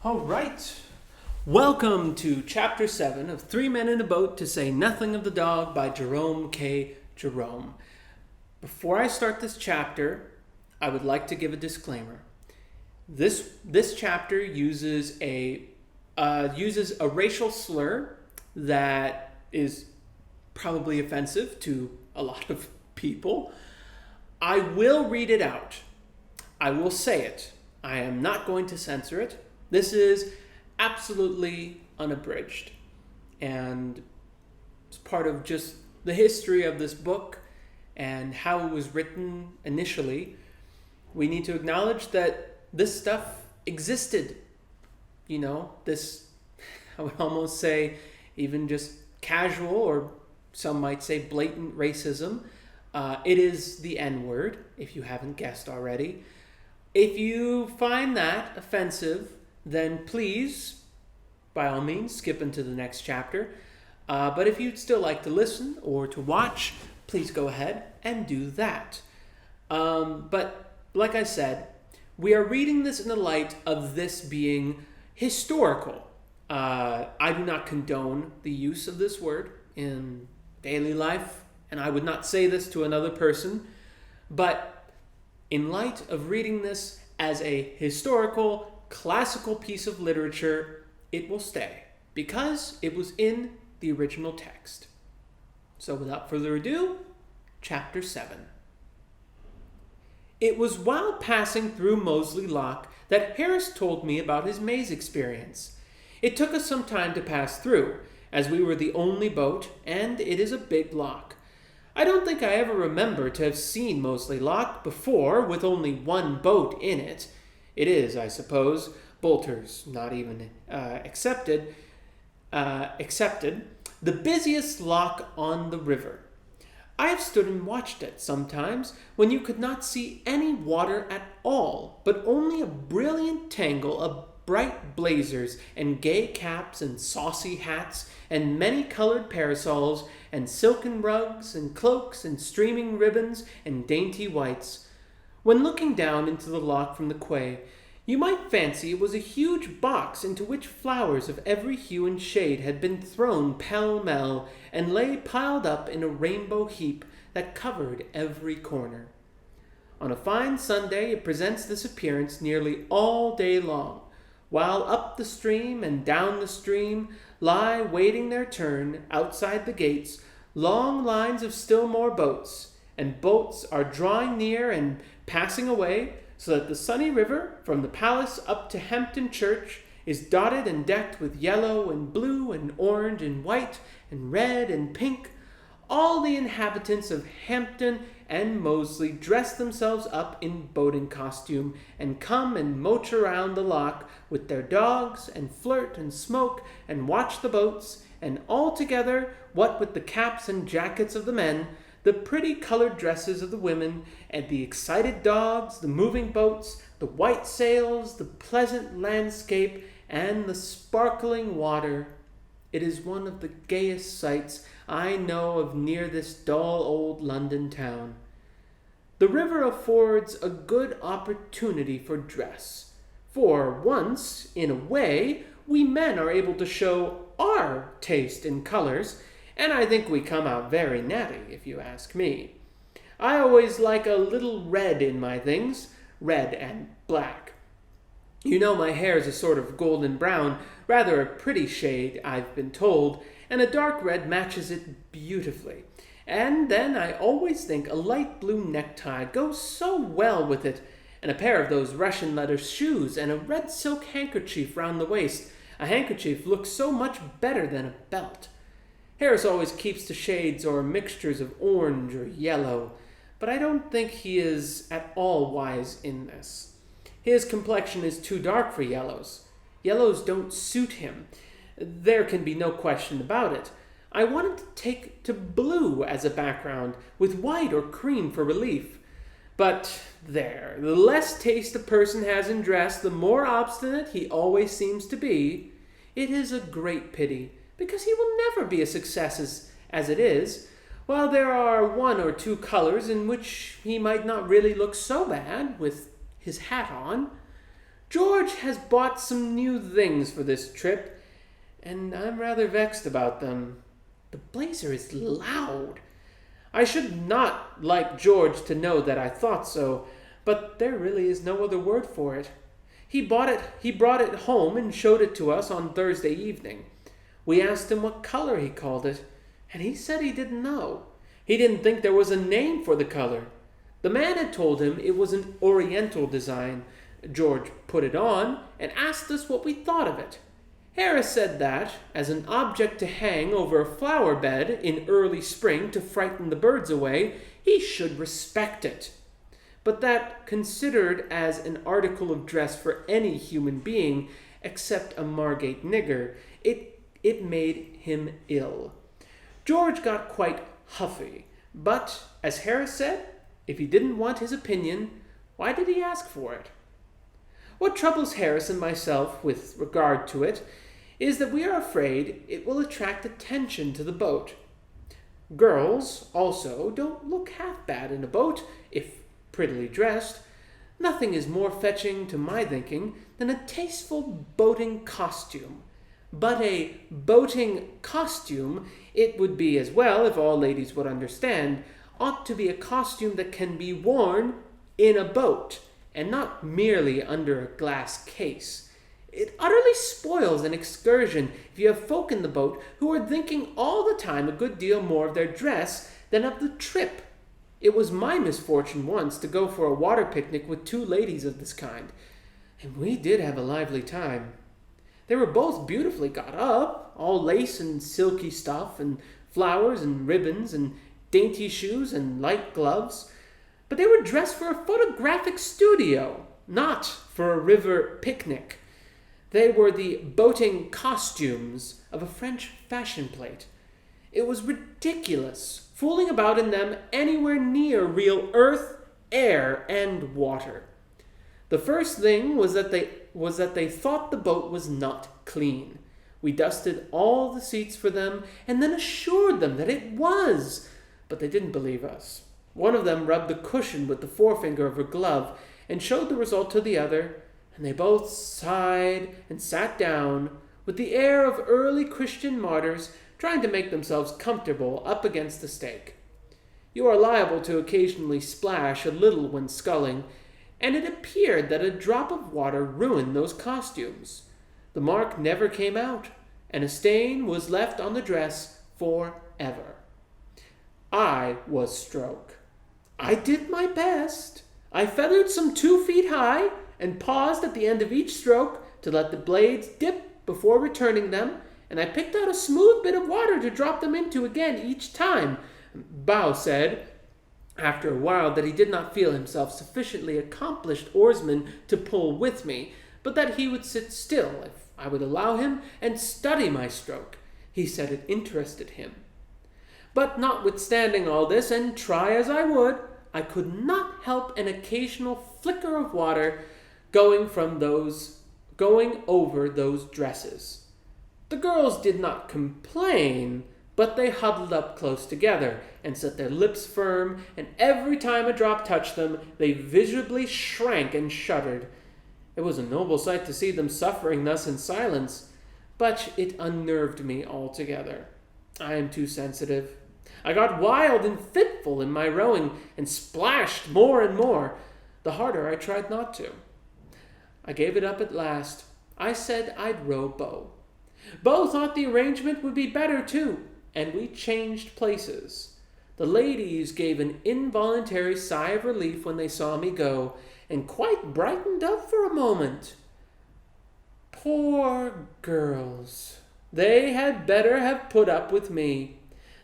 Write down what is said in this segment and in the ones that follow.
All right. Welcome to Chapter 7 of Three Men in a Boat to Say Nothing of the Dog by Jerome K. Jerome. Before I start this chapter, I would like to give a disclaimer. This chapter uses a racial slur that is probably offensive to a lot of people. I will read it out. I will say it. I am not going to censor it. This is absolutely unabridged. And it's part of just the history of this book and how it was written initially. We need to acknowledge that this stuff existed. This, I would almost say, even just casual, or some might say blatant racism. It is the N-word, if you haven't guessed already. If you find that offensive, then please, by all means, skip into the next chapter. But if you'd still like to listen or to watch, please go ahead and do that. But like I said, we are reading this in the light of this being historical. I do not condone the use of this word in daily life, and I would not say this to another person. But in light of reading this as a historical, classical piece of literature, it will stay because it was in the original text. So without further ado, Chapter 7. It was while passing through Moseley Lock that Harris told me about his maze experience. It took us some time to pass through, as we were the only boat, and it is a big lock. I don't think I ever remember to have seen Moseley Lock before with only one boat in it. It is, I suppose, bolters not even accepted, the busiest lock on the river. I have stood and watched it sometimes when you could not see any water at all, but only a brilliant tangle of bright blazers and gay caps and saucy hats and many-colored parasols and silken rugs and cloaks and streaming ribbons and dainty whites. When looking down into the lock from the quay, you might fancy it was a huge box into which flowers of every hue and shade had been thrown pell-mell and lay piled up in a rainbow heap that covered every corner. On a fine Sunday it presents this appearance nearly all day long, while up the stream and down the stream lie waiting their turn outside the gates long lines of still more boats, and boats are drawing near and passing away, so that the sunny river from the palace up to Hampton Church is dotted and decked with yellow and blue and orange and white and red and pink. All the inhabitants of Hampton and Moseley dress themselves up in boating costume and come and moach around the lock with their dogs and flirt and smoke and watch the boats, and all together, what with the caps and jackets of the men, the pretty colored dresses of the women, and the excited dogs, the moving boats, the white sails, the pleasant landscape, and the sparkling water. It is one of the gayest sights I know of near this dull old London town. The river affords a good opportunity for dress, for once, in a way, we men are able to show our taste in colors, and I think we come out very natty, if you ask me. I always like a little red in my things, red and black. You know my hair's a sort of golden brown, rather a pretty shade, I've been told, and a dark red matches it beautifully. And then I always think a light blue necktie goes so well with it, and a pair of those Russian leather shoes and a red silk handkerchief round the waist. A handkerchief looks so much better than a belt. Harris always keeps to shades or mixtures of orange or yellow, but I don't think he is at all wise in this. His complexion is too dark for yellows. Yellows don't suit him. There can be no question about it. I wanted to take to blue as a background, with white or cream for relief. But there, the less taste a person has in dress, the more obstinate he always seems to be. It is a great pity, because he will never be a success as it is, while there are one or two colors in which he might not really look so bad with his hat on. George has bought some new things for this trip, and I'm rather vexed about them. The blazer is loud. I should not like George to know that I thought so, but there really is no other word for it. He brought it home and showed it to us on Thursday evening. We asked him what color he called it, and he said he didn't know. He didn't think there was a name for the color. The man had told him it was an Oriental design. George put it on and asked us what we thought of it. Harris said that, as an object to hang over a flower bed in early spring to frighten the birds away, he should respect it. But that, considered as an article of dress for any human being, except a Margate nigger, it made him ill. George got quite huffy, but, as Harris said, if he didn't want his opinion, why did he ask for it? What troubles Harris and myself with regard to it is that we are afraid it will attract attention to the boat. Girls, also, don't look half bad in a boat, if prettily dressed. Nothing is more fetching, to my thinking, than a tasteful boating costume. But a boating costume, it would be as well if all ladies would understand, ought to be a costume that can be worn in a boat, and not merely under a glass case. It utterly spoils an excursion if you have folk in the boat who are thinking all the time a good deal more of their dress than of the trip. It was my misfortune once to go for a water picnic with two ladies of this kind, and we did have a lively time. They were both beautifully got up, all lace and silky stuff, and flowers and ribbons, and dainty shoes and light gloves, but they were dressed for a photographic studio, not for a river picnic. They were the boating costumes of a French fashion plate. It was ridiculous, fooling about in them anywhere near real earth, air, and water. The first thing was that they thought the boat was not clean. We dusted all the seats for them, and then assured them that it was, but they didn't believe us. One of them rubbed the cushion with the forefinger of her glove, and showed the result to the other, and they both sighed and sat down, with the air of early Christian martyrs trying to make themselves comfortable up against the stake. You are liable to occasionally splash a little when sculling, and it appeared that a drop of water ruined those costumes. The mark never came out, and a stain was left on the dress forever. I was stroke. I did my best. I feathered some 2 feet high, and paused at the end of each stroke to let the blades dip before returning them, and I picked out a smooth bit of water to drop them into again each time. Bow said, after a while, that he did not feel himself sufficiently accomplished oarsman to pull with me, but that he would sit still, if I would allow him, and study my stroke. He said it interested him. But notwithstanding all this, and try as I would, I could not help an occasional flicker of water going over those dresses. The girls did not complain, but they huddled up close together and set their lips firm, and every time a drop touched them, they visibly shrank and shuddered. It was a noble sight to see them suffering thus in silence, but it unnerved me altogether. I am too sensitive. I got wild and fitful in my rowing, and splashed more and more, the harder I tried not to. I gave it up at last. I said I'd row Bo. Bo thought the arrangement would be better, too, and we changed places. The ladies gave an involuntary sigh of relief when they saw me go, and quite brightened up for a moment. Poor girls. They had better have put up with me.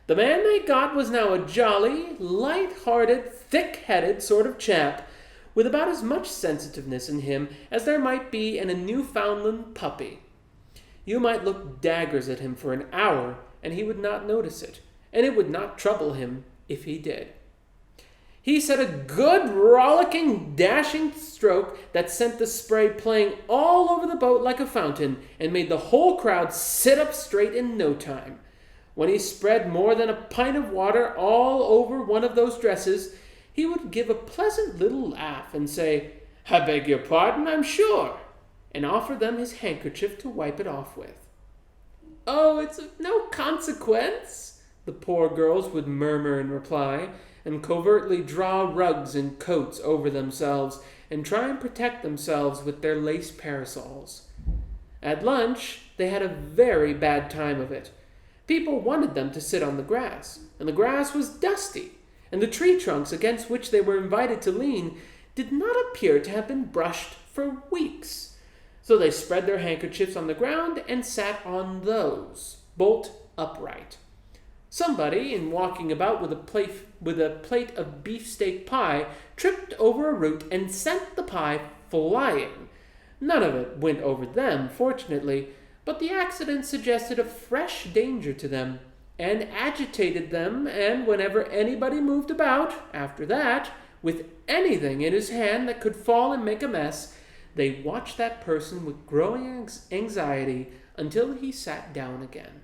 The man they got was now a jolly, light-hearted, thick-headed sort of chap, with about as much sensitiveness in him as there might be in a Newfoundland puppy. You might look daggers at him for an hour, and he would not notice it, and it would not trouble him if he did. He set a good, rollicking, dashing stroke that sent the spray playing all over the boat like a fountain, and made the whole crowd sit up straight in no time. When he spread more than a pint of water all over one of those dresses, he would give a pleasant little laugh and say, "I beg your pardon, I'm sure," and offered them his handkerchief to wipe it off with. "Oh, it's of no consequence," the poor girls would murmur in reply, and covertly draw rugs and coats over themselves and try and protect themselves with their lace parasols. At lunch, they had a very bad time of it. People wanted them to sit on the grass, and the grass was dusty, and the tree trunks against which they were invited to lean did not appear to have been brushed for weeks. So they spread their handkerchiefs on the ground and sat on those, bolt upright. Somebody, in walking about with a plate of beefsteak pie, tripped over a root and sent the pie flying. None of it went over them, fortunately, but the accident suggested a fresh danger to them, and agitated them, and whenever anybody moved about, after that, with anything in his hand that could fall and make a mess, they watched that person with growing anxiety until he sat down again.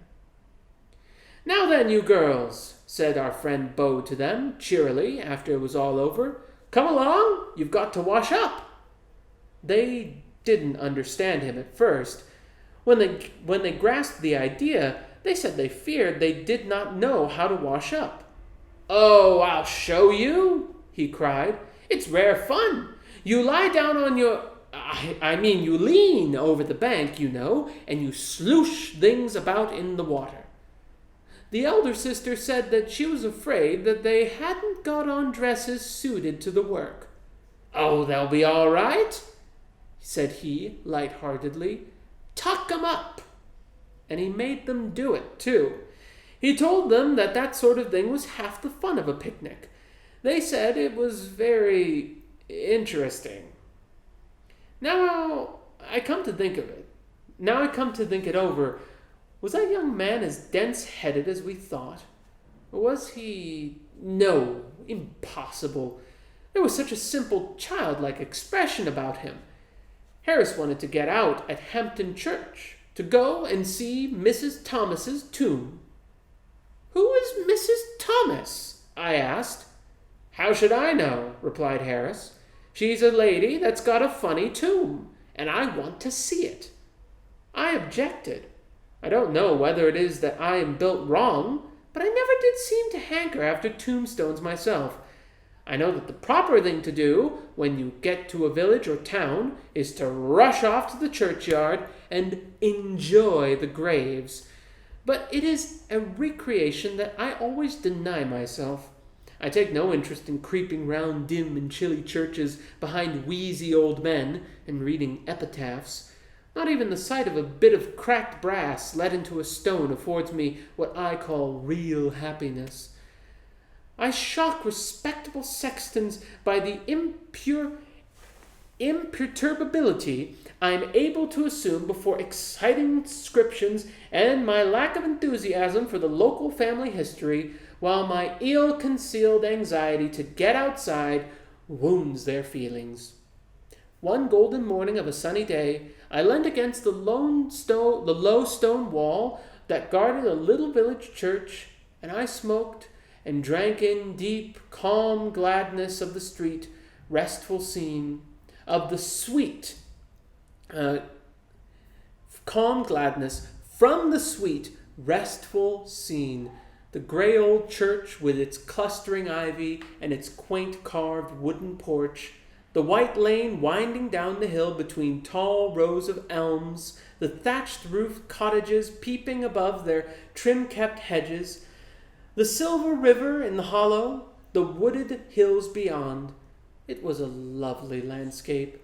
"Now then, you girls," said our friend Beau to them, cheerily, after it was all over, "come along, you've got to wash up." They didn't understand him at first. When they grasped the idea, they said they feared they did not know how to wash up. "Oh, I'll show you," he cried. "It's rare fun. You lie down on you lean over the bank, you know, and you sloosh things about in the water." The elder sister said that she was afraid that they hadn't got on dresses suited to the work. "Oh, they'll be all right," said he, light-heartedly. "Tuck 'em up." And he made them do it, too. He told them that that sort of thing was half the fun of a picnic. They said it was very interesting. Now I come to think it over, was that young man as dense-headed as we thought? Or was he... No, impossible. There was such a simple, childlike expression about him. Harris wanted to get out at Hampton Church, to go and see Mrs. Thomas's tomb. "Who is Mrs. Thomas?" I asked. "How should I know?" replied Harris. "She's a lady that's got a funny tomb, and I want to see it." I objected. I don't know whether it is that I am built wrong, but I never did seem to hanker after tombstones myself. I know that the proper thing to do when you get to a village or town is to rush off to the churchyard and enjoy the graves. But it is a recreation that I always deny myself. I take no interest in creeping round dim and chilly churches behind wheezy old men and reading epitaphs. Not even the sight of a bit of cracked brass let into a stone affords me what I call real happiness. I shock respectable sextons by the imperturbability I am able to assume before exciting inscriptions, and my lack of enthusiasm for the local family history, while my ill-concealed anxiety to get outside wounds their feelings. One golden morning of a sunny day, I leant against the low stone wall that guarded a little village church, and I smoked and drank in deep, calm gladness of the street, restful scene, of the sweet, calm gladness from the sweet, restful scene, the grey old church with its clustering ivy and its quaint carved wooden porch, the white lane winding down the hill between tall rows of elms, the thatched-roofed cottages peeping above their trim-kept hedges, the silver river in the hollow, the wooded hills beyond. It was a lovely landscape.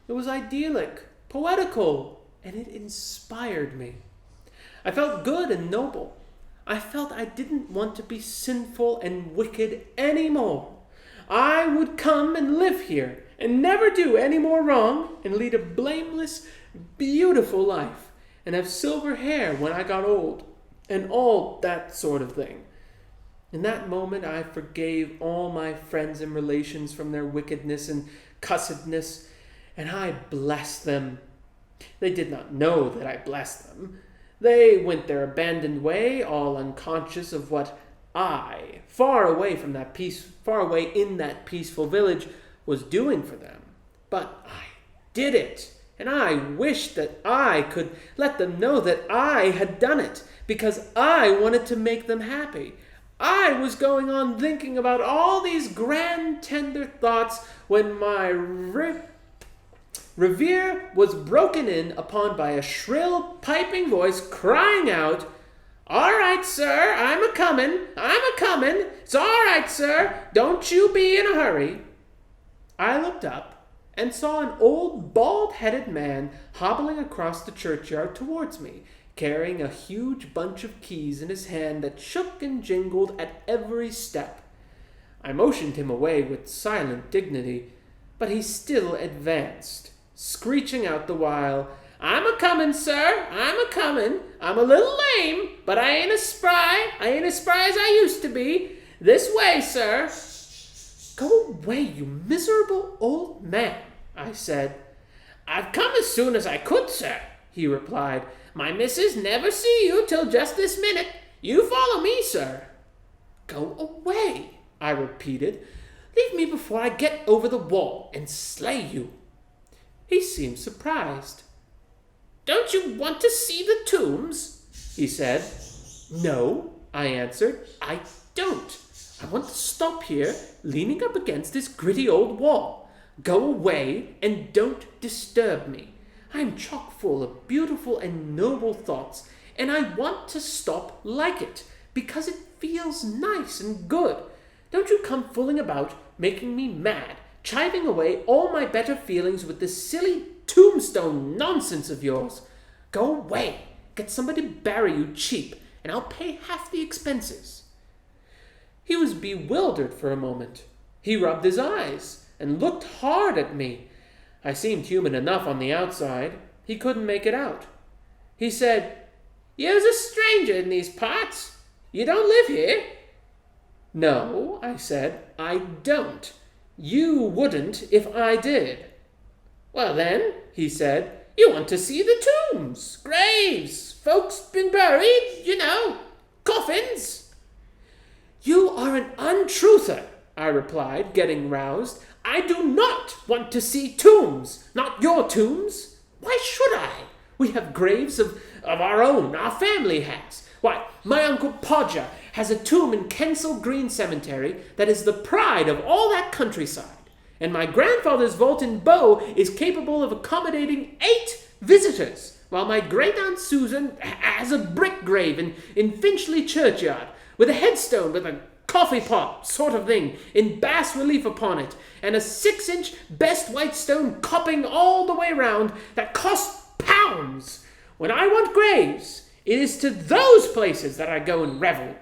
It was idyllic, poetical, and it inspired me. I felt good and noble. I felt I didn't want to be sinful and wicked any more. I would come and live here and never do any more wrong and lead a blameless, beautiful life and have silver hair when I got old and all that sort of thing. In that moment, I forgave all my friends and relations from their wickedness and cussedness, and I blessed them. They did not know that I blessed them. They went their abandoned way, all unconscious of what I, far away in that peaceful village, was doing for them. But I did it, and I wished that I could let them know that I had done it, because I wanted to make them happy. I was going on thinking about all these grand, tender thoughts when my reverie was broken in upon by a shrill, piping voice crying out, "All right, sir, I'm a-comin'. It's all right, sir. Don't you be in a hurry." I looked up and saw an old, bald-headed man hobbling across the churchyard towards me, carrying a huge bunch of keys in his hand that shook and jingled at every step. I motioned him away with silent dignity, but he still advanced, screeching out the while, "I'm a-comin', sir, I'm a-comin'. I'm a little lame, but I ain't as spry as I used to be. This way, sir." "Go away, you miserable old man," I said. "I've come as soon as I could, sir," he replied. "My missus never see you till just this minute. You follow me, sir." "Go away," I repeated. "Leave me before I get over the wall and slay you." He seemed surprised. "Don't you want to see the tombs?" he said. "No," I answered, "I don't. I want to stop here, leaning up against this gritty old wall. Go away and don't disturb me. I am chock full of beautiful and noble thoughts, and I want to stop like it, because it feels nice and good. Don't you come fooling about, making me mad, chiving away all my better feelings with this silly tombstone nonsense of yours. Go away, get somebody to bury you cheap, and I'll pay half the expenses." He was bewildered for a moment. He rubbed his eyes and looked hard at me. I seemed human enough on the outside. He couldn't make it out. He said, "You's a stranger in these parts. You don't live here?" "No," I said, "I don't. You wouldn't if I did." "Well then," he said, "you want to see the tombs, graves, folks been buried, coffins." "You are an untruther," I replied, getting roused. "I do not want to see tombs, not your tombs. Why should I? We have graves of our own, our family has. Why, my Uncle Podger has a tomb in Kensal Green Cemetery that is the pride of all that countryside, and my grandfather's vault in Bow is capable of accommodating 8 visitors, while my great-aunt Susan has a brick grave in Finchley Churchyard, with a headstone with a coffee pot sort of thing in bas relief upon it, and a 6-inch best white stone copping all the way round that costs pounds. When I want graves, it is to those places that I go and revel.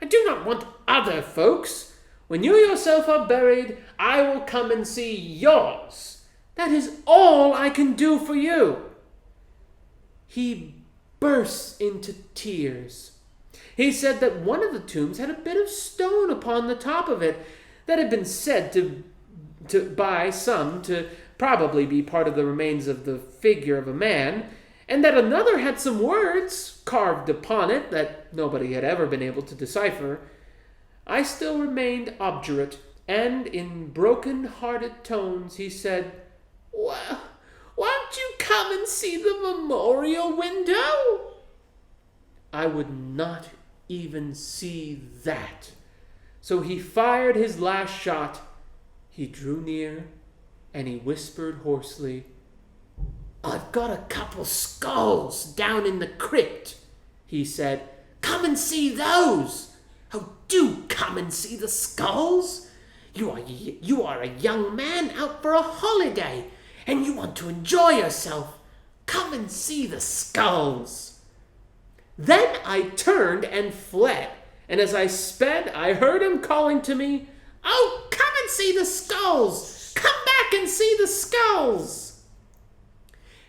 I do not want other folks. When you yourself are buried, I will come and see yours. That is all I can do for you." He burst into tears. He said that one of the tombs had a bit of stone upon the top of it that had been said by some to probably be part of the remains of the figure of a man, and that another had some words carved upon it that nobody had ever been able to decipher. I still remained obdurate, and in broken-hearted tones he said, "Well, won't you come and see the memorial window?" I would not even see that. So he fired his last shot. He drew near, and he whispered hoarsely, "I've got a couple skulls down in the crypt," he said. "Come and see those. Oh, do come and see the skulls. You are a young man out for a holiday, and you want to enjoy yourself. Come and see the skulls." Then I turned and fled, and as I sped, I heard him calling to me, "Oh, come and see the skulls! Come back and see the skulls!"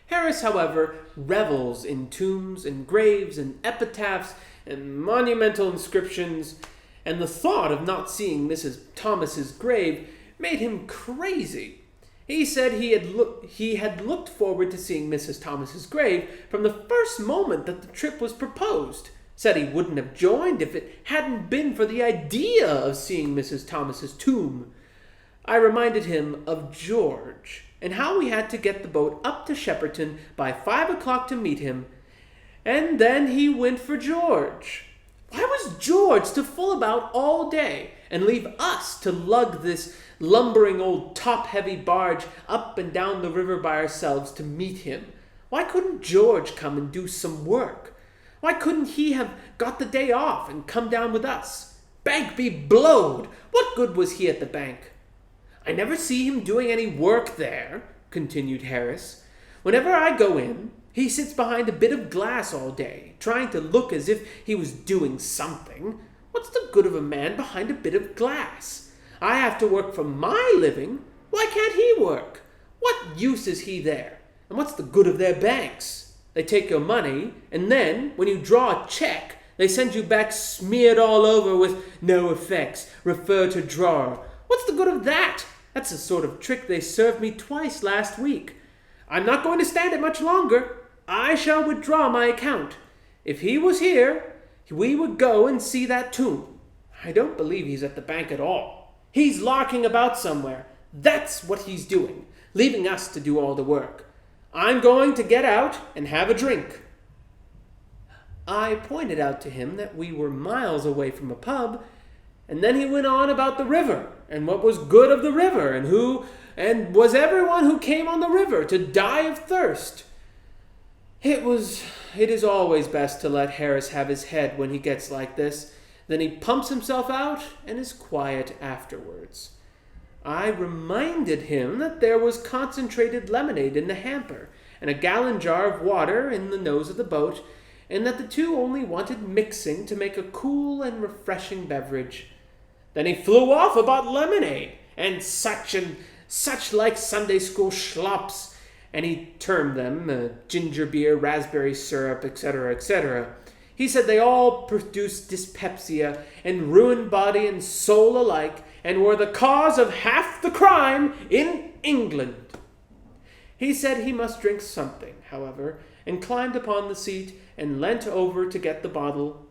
Harris, however, revels in tombs and graves and epitaphs and monumental inscriptions, and the thought of not seeing Mrs. Thomas's grave made him crazy. He said he had looked forward to seeing Mrs. Thomas's grave from the first moment that the trip was proposed. Said he wouldn't have joined if it hadn't been for the idea of seeing Mrs. Thomas's tomb. I reminded him of George and how we had to get the boat up to Shepperton by 5 o'clock to meet him, and then he went for George. Why was George to fool about all day and leave us to lug this lumbering old top-heavy barge up and down the river by ourselves to meet him? Why couldn't George come and do some work? Why couldn't he have got the day off and come down with us? Bank be blowed! What good was he at the bank? I never see him doing any work there, continued Harris. Whenever I go in, he sits behind a bit of glass all day, trying to look as if he was doing something. What's the good of a man behind a bit of glass? I have to work for my living. Why can't he work? What use is he there? And what's the good of their banks? They take your money, and then, when you draw a check, they send you back smeared all over with no effects, refer to drawer. What's the good of that? That's the sort of trick they served me twice last week. I'm not going to stand it much longer. I shall withdraw my account. If he was here, we would go and see that tomb. I don't believe he's at the bank at all. He's larking about somewhere. That's what he's doing, leaving us to do all the work. I'm going to get out and have a drink. I pointed out to him that we were miles away from a pub, and then he went on about the river, and what was good of the river, and was everyone who came on the river to die of thirst. It is always best to let Harris have his head when he gets like this. Then he pumps himself out and is quiet afterwards. I reminded him that there was concentrated lemonade in the hamper and a gallon jar of water in the nose of the boat, and that the two only wanted mixing to make a cool and refreshing beverage. Then he flew off about lemonade and such like Sunday school schlopps, and he termed them ginger beer, raspberry syrup, etc., etc. He said they all produced dyspepsia and ruined body and soul alike, and were the cause of half the crime in England. He said he must drink something, however, and climbed upon the seat and leant over to get the bottle.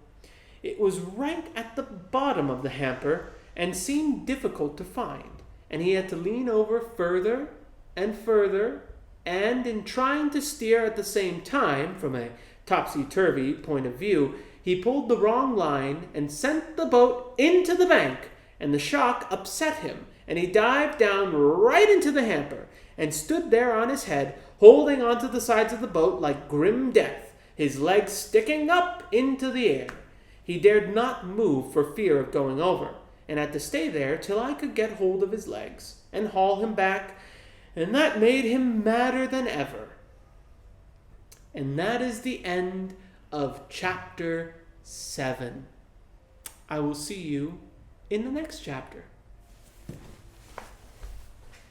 It was right at the bottom of the hamper and seemed difficult to find, and he had to lean over further and further, and in trying to steer at the same time from a topsy-turvy point of view, he pulled the wrong line and sent the boat into the bank, and the shock upset him, and he dived down right into the hamper and stood there on his head, holding onto the sides of the boat like grim death, his legs sticking up into the air. He dared not move for fear of going over, and had to stay there till I could get hold of his legs and haul him back, and that made him madder than ever. And that is the end of chapter 7. I will see you in the next chapter.